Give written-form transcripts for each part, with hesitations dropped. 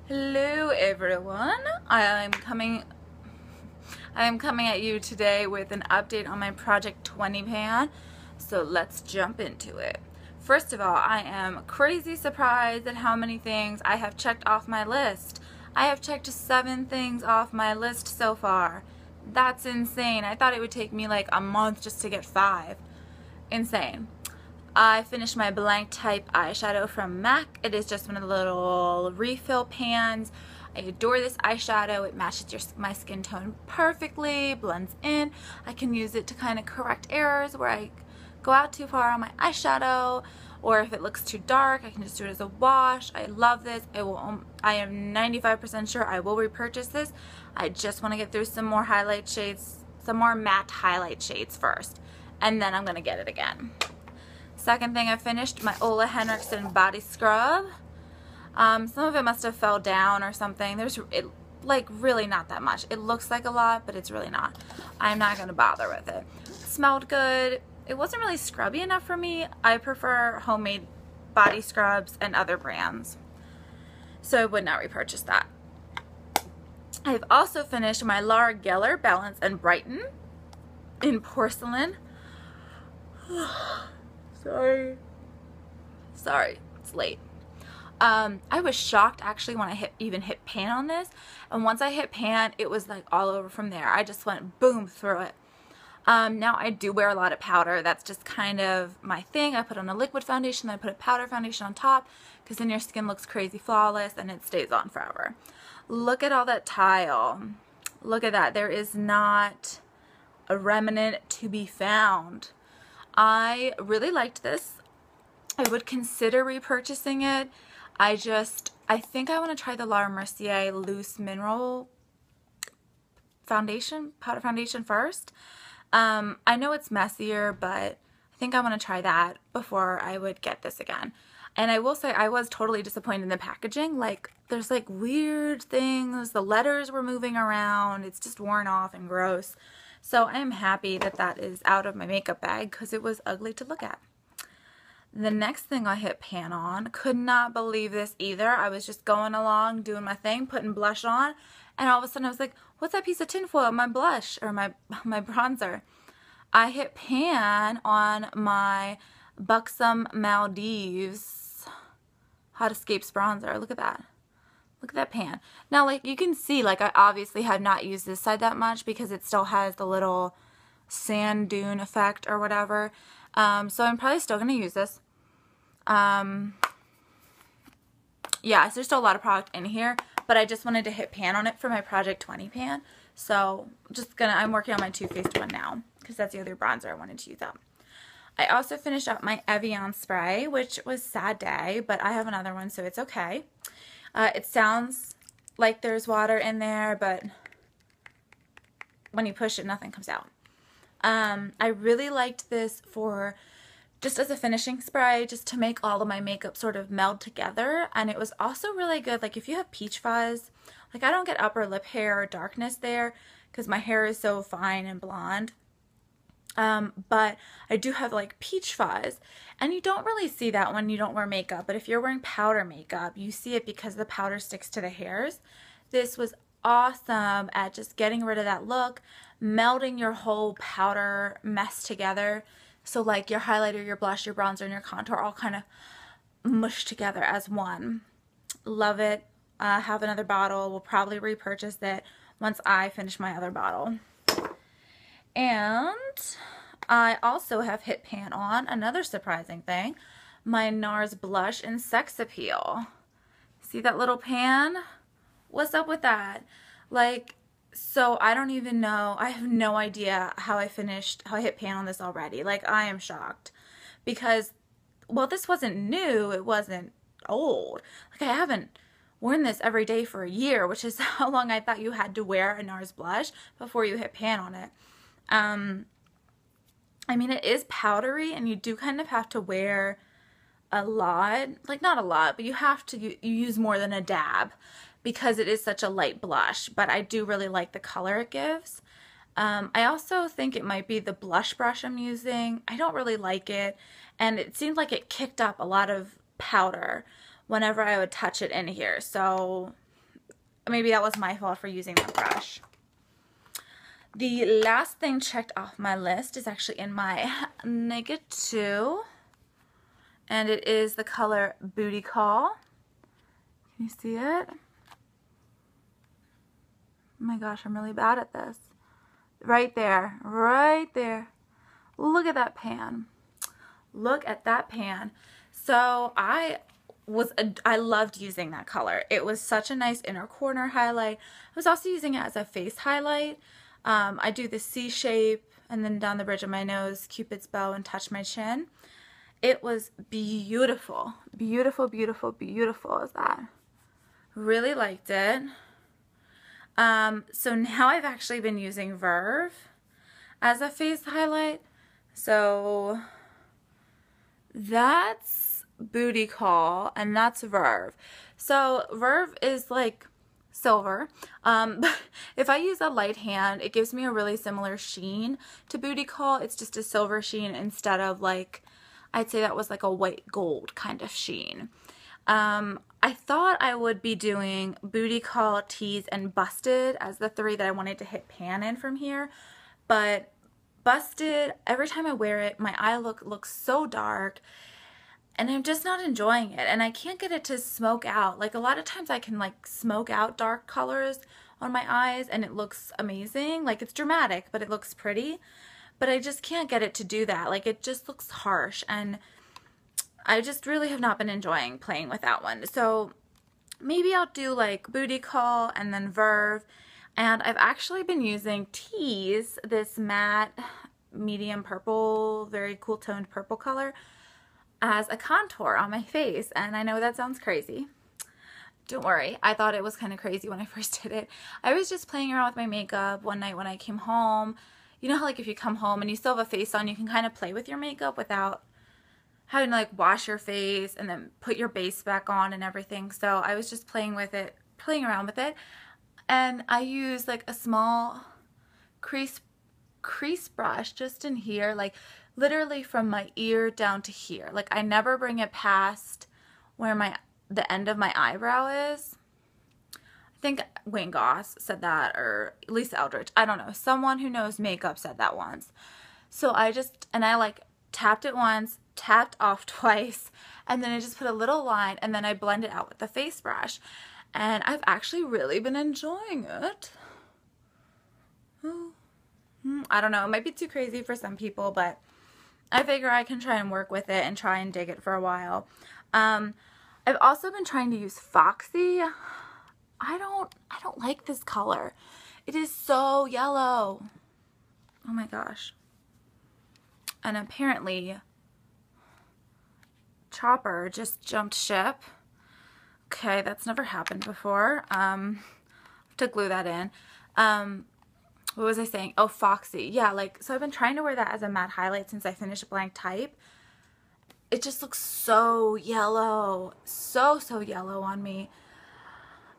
Hello everyone. I'm coming at you today with an update on my Project 20 pan. So let's jump into it. First of all, I am crazy surprised at how many things I have checked off my list. I have checked 7 things off my list so far. That's insane. I thought it would take me like a month just to get 5. Insane. I finished my Blanc Type eyeshadow from Masque. It is just one of the little refill pans. I adore this eyeshadow. It matches my skin tone perfectly, blends in. I can use it to kind of correct errors where I go out too far on my eyeshadow, or if it looks too dark, I can just do it as a wash. I love this. I am 95% sure I will repurchase this. I just want to get through some more highlight shades, some more matte highlight shades first, and then I'm going to get it again. Second thing I finished, my Olay body scrub. Some of it must have fell down or something. There's like really not that much. It looks like a lot, but it's really not. I'm not going to bother with it. It smelled good. It wasn't really scrubby enough for me. I prefer homemade body scrubs and other brands, so I would not repurchase that. I've also finished my Geller Balance and Brighten in porcelain. Sorry, it's late. I was shocked actually when I even hit pan on this, and once I hit pan, it was like all over from there. I just went boom through it. Now I do wear a lot of powder. That's just kind of my thing. I put on a liquid foundation, then I put a powder foundation on top, because then your skin looks crazy flawless and it stays on forever. Look at all that tile. Look at that. There is not a remnant to be found. I really liked this. I would consider repurchasing it. I think I want to try the La Mercier Loose Mineral Foundation, powder foundation first. I know it's messier, but I think I want to try that before I would get this again. And I will say I was totally disappointed in the packaging. Like, there's like weird things. The letters were moving around. It's just worn off and gross. So I am happy that that is out of my makeup bag because it was ugly to look at. The next thing I hit pan on, could not believe this either. I was just going along, doing my thing, putting blush on, and all of a sudden I was like, what's that piece of tinfoil? My blush, or my bronzer. I hit pan on my Buxom Maldives Hot Escapes bronzer. Look at that. Look at that pan. Now, like, you can see, like, I obviously have not used this side that much because it still has the little sand dune effect or whatever. So I'm probably still going to use this. Yeah, so there's still a lot of product in here, but I just wanted to hit pan on it for my Project 20 pan. So I'm working on my Too Faced one now because that's the other bronzer I wanted to use up. I also finished up my Evian Spray, which was a sad day, but I have another one, so it's okay. It sounds like there's water in there, but when you push it, nothing comes out. I really liked this for just as a finishing spray, just to make all of my makeup sort of meld together. And it was also really good, like if you have peach fuzz, like I don't get upper lip hair or darkness there because my hair is so fine and blonde. But I do have like peach fuzz, and you don't really see that when you don't wear makeup, but if you're wearing powder makeup, you see it because the powder sticks to the hairs. This was awesome at just getting rid of that look, melding your whole powder mess together. So like your highlighter, your blush, your bronzer, and your contour all kind of mushed together as one. Love it. Have another bottle. We'll probably repurchase it once I finish my other bottle. And I also have hit pan on another surprising thing, my NARS Blush in Sex Appeal. See that little pan? What's up with that? Like, so I don't even know. I have no idea how I hit pan on this already. Like, I am shocked because, well, this wasn't new. It wasn't old. Like, I haven't worn this every day for a year, which is how long I thought you had to wear a NARS blush before you hit pan on it. I mean, it is powdery, and you do kind of have to wear a lot, like not a lot, but you have to you use more than a dab because it is such a light blush, but I do really like the color it gives. I also think it might be the blush brush I'm using. I don't really like it, and it seemed like it kicked up a lot of powder whenever I would touch it in here, so maybe that was my fault for using that brush. The last thing checked off my list is actually in my -2, and it is the color Bootycall. Can you see it? Oh my gosh, I'm really bad at this. Right there, right there. Look at that pan. Look at that pan. So I loved using that color. It was such a nice inner corner highlight. I was also using it as a face highlight. I do the C shape and then down the bridge of my nose, Cupid's bow, and touch my chin. It was beautiful. Beautiful, beautiful, beautiful is that. Really liked it. So now I've actually been using Verve as a face highlight. So that's Bootycall and that's Verve. So Verve is like silver. If I use a light hand, it gives me a really similar sheen to Bootycall. It's just a silver sheen instead of like, I'd say that was like a white gold kind of sheen. I thought I would be doing Bootycall, Tease, and Busted as the 3 that I wanted to hit pan in from here, but Busted, every time I wear it, my eye look looks so dark, and I'm just not enjoying it, and I can't get it to smoke out. Like, a lot of times I can like smoke out dark colors on my eyes, and it looks amazing. Like, it's dramatic, but it looks pretty, but I just can't get it to do that. Like, it just looks harsh, and I just really have not been enjoying playing with that one. So maybe I'll do like Bootycall and then Verve. And I've actually been using Tease, this matte medium purple, very cool toned purple color, as a contour on my face. And I know that sounds crazy. Don't worry, I thought it was kind of crazy when I first did it. I was just playing around with my makeup one night when I came home. You know how like if you come home and you still have a face on, you can kind of play with your makeup without having to like wash your face and then put your base back on and everything. So I was just playing around with it. And I used like a small crease brush just in here, like literally from my ear down to here. Like I never bring it past where the end of my eyebrow is. I think Wayne Goss said that, or Lisa Eldridge. I don't know. Someone who knows makeup said that once. So I like tapped it once, tapped off twice, and then I just put a little line, and then I blend it out with the face brush. And I've actually really been enjoying it. I don't know, it might be too crazy for some people, but I figure I can try and work with it and try and dig it for a while. I've also been trying to use Foxy. I don't like this color. It is so yellow. Oh my gosh. And apparently Chopper just jumped ship. Okay, that's never happened before. To glue that in. What was I saying? Oh, Foxy. Yeah, like, so I've been trying to wear that as a matte highlight since I finished Blanc Type. It just looks so yellow. So yellow on me.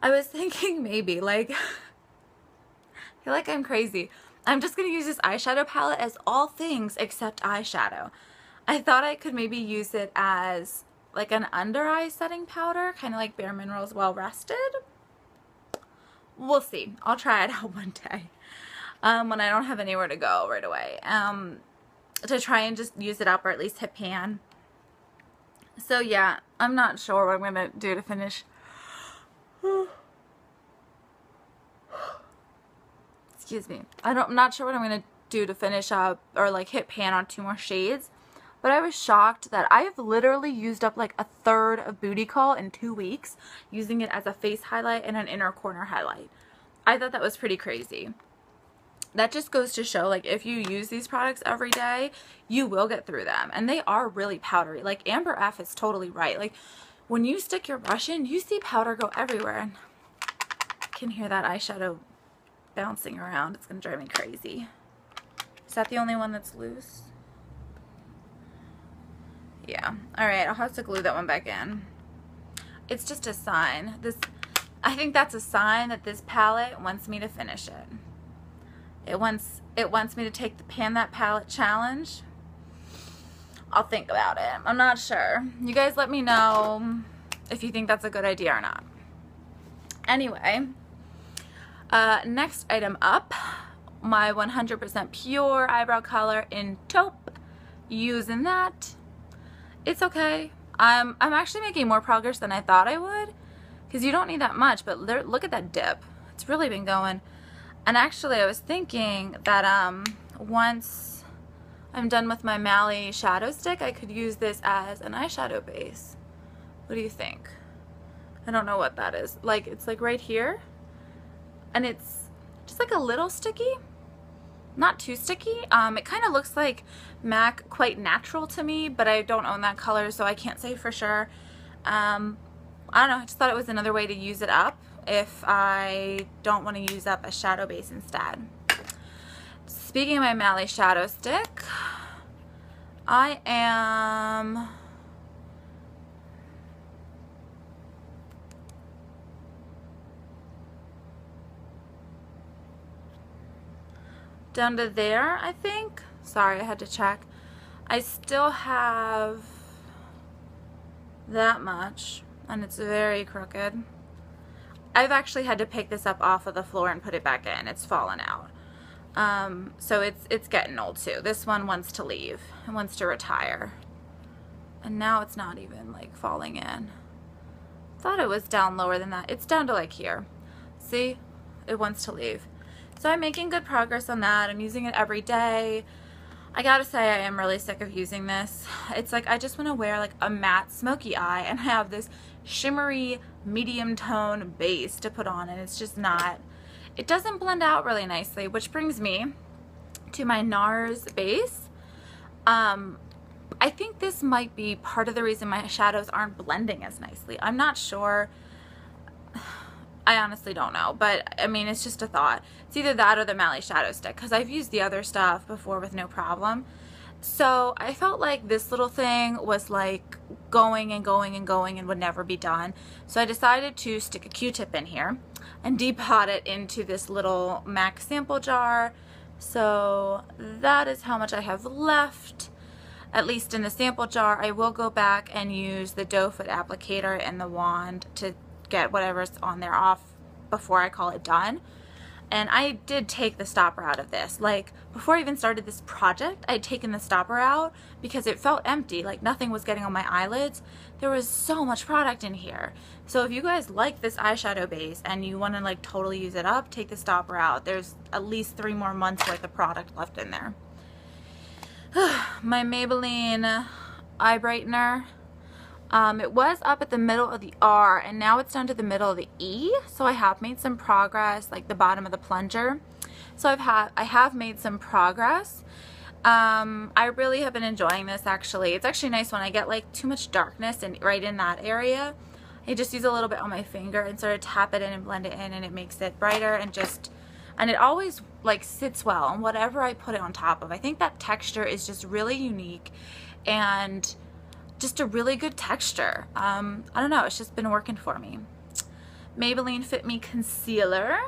I was thinking maybe, like, I feel like I'm crazy. I'm just going to use this eyeshadow palette as all things except eyeshadow. I thought I could maybe use it as like an under eye setting powder, kind of like Bare Minerals Well Rested. We'll see. I'll try it out one day when I don't have anywhere to go right away, to try and just use it up or at least hit pan. So yeah, I'm not sure what I'm going to do to finish. Excuse me. I'm not sure what I'm going to do to finish up or like hit pan on 2 more shades. But I was shocked that I have literally used up like 1/3 of Bootycall in 2 weeks, using it as a face highlight and an inner corner highlight. I thought that was pretty crazy. That just goes to show, like, if you use these products every day, you will get through them. And they are really powdery. Like, Amber F is totally right. Like, when you stick your brush in, you see powder go everywhere. And I can hear that eyeshadow bouncing around. It's going to drive me crazy. Is that the only one that's loose? Yeah. Alright, I'll have to glue that one back in. It's just a sign. I think that's a sign that this palette wants me to finish it. It wants me to take the Pan That Palette challenge. I'll think about it. I'm not sure. You guys let me know if you think that's a good idea or not. Anyway, Next item up, my 100% pure eyebrow color in taupe. Using that. It's okay. I'm actually making more progress than I thought I would, because you don't need that much, but look at that dip. It's really been going. And actually I was thinking that once I'm done with my Mally shadow stick, I could use this as an eyeshadow base. What do you think? I don't know what that is. Like, it's like right here, and it's just like a little sticky, not too sticky. It kind of looks like MAC Quite Natural to me, but I don't own that color, so I can't say for sure. I don't know, I just thought it was another way to use it up if I don't want to use up a shadow base instead. Speaking of my Mally shadow stick, I am down to there, I think. Sorry, I had to check. I still have that much, and it's very crooked. I've actually had to pick this up off of the floor and put it back in. It's fallen out. So it's getting old too. This one wants to leave. It wants to retire. And now it's not even like falling in. Thought it was down lower than that. It's down to like here. See? It wants to leave. So I'm making good progress on that. I'm using it every day. I gotta say, I am really sick of using this. It's like I just want to wear like a matte smoky eye and have this shimmery medium tone base to put on, and it's just not, it doesn't blend out really nicely, which brings me to my NARS base. I think this might be part of the reason my shadows aren't blending as nicely. I'm not sure. I honestly don't know, but I mean, it's just a thought. It's either that or the Mally shadow stick, because I've used the other stuff before with no problem. So I felt like this little thing was like going and going and going and would never be done. So I decided to stick a Q-tip in here and depot it into this little MAC sample jar. So that is how much I have left, at least in the sample jar. I will go back and use the doe foot applicator and the wand to get whatever's on there off before I call it done. And I did take the stopper out of this. Like, before I even started this project, I'd taken the stopper out because it felt empty, like nothing was getting on my eyelids. There was so much product in here. So if you guys like this eyeshadow base and you want to like totally use it up, take the stopper out. There's at least 3 more months worth of product left in there. My Maybelline eye brightener. It was up at the middle of the R, and now it's down to the middle of the E. So I have made some progress, like the bottom of the plunger. So I have made some progress. I really have been enjoying this actually. It's actually nice when I get like too much darkness and right in that area. I just use a little bit on my finger and sort of tap it in and blend it in, and it makes it brighter and and it always like sits well on whatever I put it on top of. I think that texture is just really unique and just a really good texture. I don't know, it's just been working for me. Maybelline Fit Me Concealer.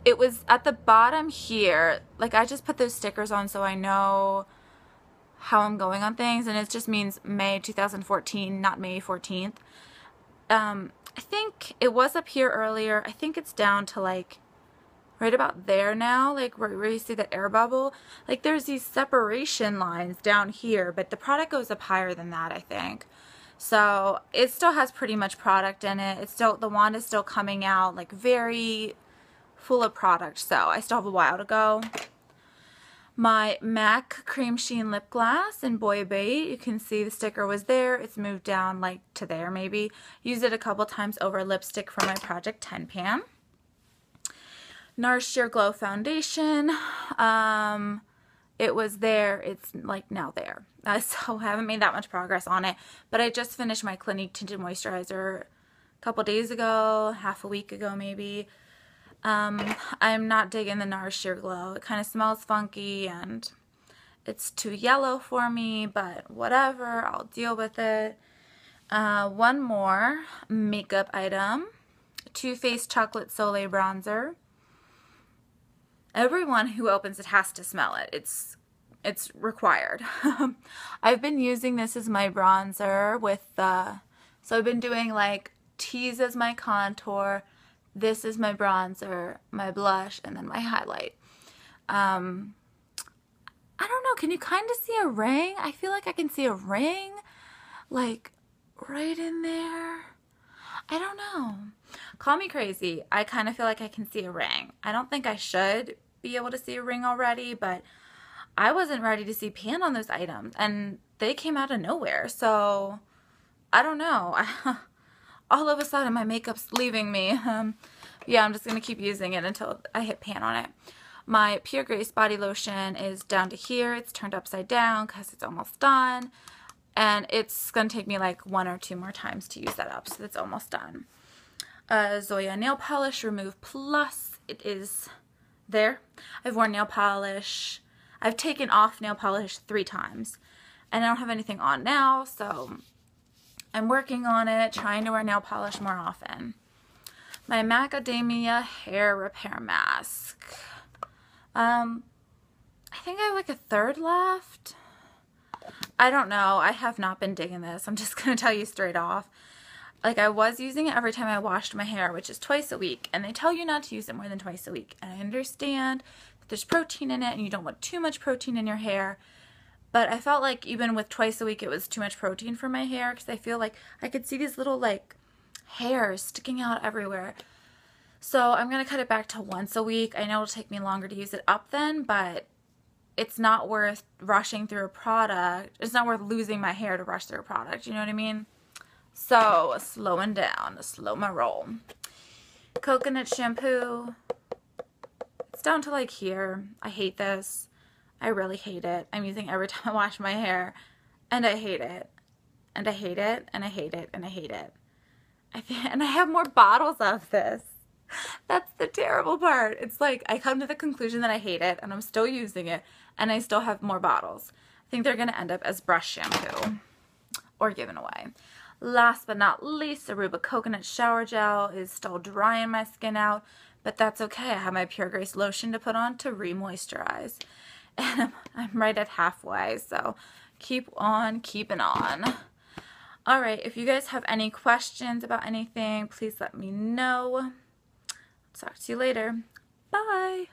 It was at the bottom here. Like, I just put those stickers on so I know how I'm going on things, and it just means May 2014, not May 14th. I think it was up here earlier. I think it's down to like right about there now, like where you see the air bubble. Like, there's these separation lines down here, but the product goes up higher than that, I think. So it still has pretty much product in it. It's still, the wand is still coming out like very full of product, so I still have a while to go. My MAC Cream Sheen Lip Gloss in Boy Bait. You can see the sticker was there. It's moved down like to there maybe. Used it a couple times over lipstick for my Project 10 pan. NARS Sheer Glow Foundation. It was there. It's like now there. So I haven't made that much progress on it. But I just finished my Clinique Tinted Moisturizer a couple days ago, half a week ago maybe. I'm not digging the NARS Sheer Glow. It kind of smells funky and it's too yellow for me, but whatever. I'll deal with it. One more makeup item. Too Faced Chocolate Soleil Bronzer. Everyone who opens it has to smell it. It's required. I've been using this as my bronzer with so I've been doing like Tease as my contour, This is my bronzer, my blush, and then my highlight. I don't know, can you kind of see a ring? I feel like I can see a ring, like, right in there. I don't know. Call me crazy. I kind of feel like I can see a ring. I don't think I should be able to see a ring already, but I wasn't ready to see pan on those items, and they came out of nowhere, so I don't know. All of a sudden, my makeup's leaving me. Yeah, I'm just going to keep using it until I hit pan on it. My Pure Grace body lotion is down to here. It's turned upside down because it's almost done. And it's going to take me like 1 or 2 more times to use that up, so it's almost done. Zoya Nail Polish Remove Plus. It is there. I've worn nail polish. I've taken off nail polish 3 times. And I don't have anything on now, so I'm working on it, trying to wear nail polish more often. My Macadamia Hair Repair Mask. I think I have like a third left. I don't know. I have not been digging this. I'm just going to tell you straight off. Like, I was using it every time I washed my hair, which is twice a week. And they tell you not to use it more than twice a week. And I understand that there's protein in it and you don't want too much protein in your hair. But I felt like even with twice a week, it was too much protein for my hair. Because I feel like I could see these little, like, hairs sticking out everywhere. So I'm going to cut it back to once a week. I know it'll take me longer to use it up then, but it's not worth rushing through a product. It's not worth losing my hair to rush through a product. You know what I mean? So, slowing down. Slow my roll. Coconut shampoo. It's down to like here. I hate this. I really hate it. I'm using it every time I wash my hair. And I hate it. And I hate it. And I hate it. And I hate it. And I have more bottles of this. That's the terrible part. It's like I come to the conclusion that I hate it and I'm still using it and I still have more bottles. I think they're going to end up as brush shampoo or given away. Last but not least, Aruba Coconut Shower Gel is still drying my skin out, but that's okay. I have my Pure Grace lotion to put on to re-moisturize. And I'm right at halfway, so keep on keeping on. Alright, if you guys have any questions about anything, please let me know. Talk to you later. Bye.